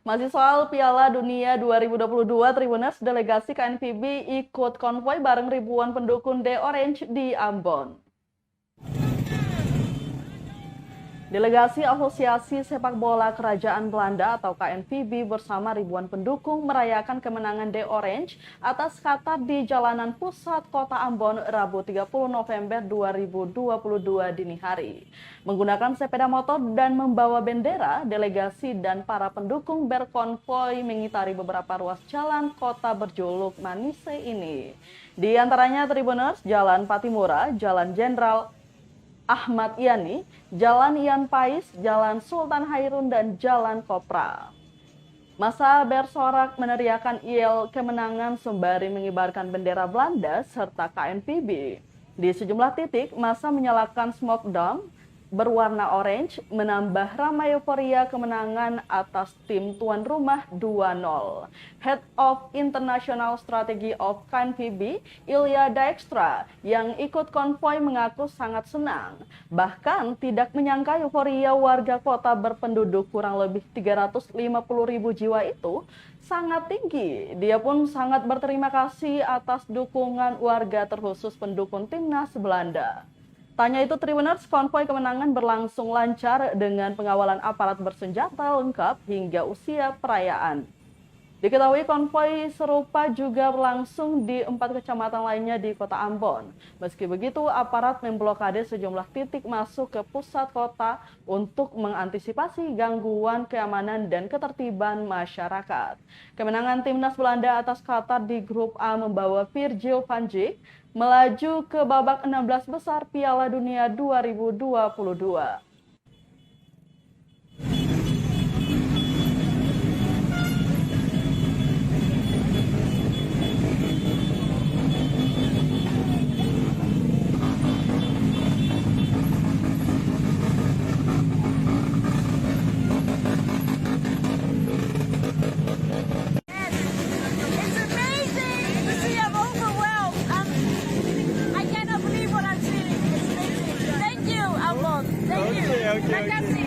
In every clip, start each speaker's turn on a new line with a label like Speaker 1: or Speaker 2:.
Speaker 1: Masih soal Piala Dunia 2022, Tribuners delegasi KNVB ikut konvoi bareng ribuan pendukung The Orange di Ambon. Delegasi Asosiasi Sepak Bola Kerajaan Belanda atau KNVB bersama ribuan pendukung merayakan kemenangan The Orange atas Qatar di jalanan pusat kota Ambon Rabu 30 November 2022 dini hari. Menggunakan sepeda motor dan membawa bendera, delegasi dan para pendukung berkonvoi mengitari beberapa ruas jalan kota berjuluk Manise ini. Di antaranya Tribuners, Jalan Patimura, Jalan Jenderal Ahmad Yani, Jalan Ian Pais, Jalan Sultan Hairun, dan Jalan Kopra. Massa bersorak meneriakan yel kemenangan sembari mengibarkan bendera Belanda serta KNVB. Di sejumlah titik, massa menyalakan smoke dome berwarna orange menambah ramai euforia kemenangan atas tim tuan rumah 2-0. Head of International Strategy of KNVB, Ilya Dijkstra, yang ikut konvoi mengaku sangat senang. Bahkan tidak menyangka euforia warga kota berpenduduk kurang lebih 350.000 jiwa itu sangat tinggi. Dia pun sangat berterima kasih atas dukungan warga terkhusus pendukung timnas Belanda. Tanya itu Tribuners, konvoi kemenangan berlangsung lancar dengan pengawalan aparat bersenjata lengkap hingga usia perayaan. Diketahui konvoi serupa juga berlangsung di 4 kecamatan lainnya di kota Ambon. Meski begitu, aparat memblokade sejumlah titik masuk ke pusat kota untuk mengantisipasi gangguan keamanan dan ketertiban masyarakat. Kemenangan timnas Belanda atas Qatar di grup A membawa Virgil van Dijk melaju ke babak 16 besar Piala Dunia 2022.
Speaker 2: It's amazing! You see, I'm overwhelmed. I cannot believe what I'm seeing. It's amazing. Thank you, Ambon. Thank you. Terima kasih.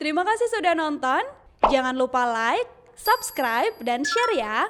Speaker 3: Terima kasih sudah nonton. Jangan lupa like, subscribe, dan share ya.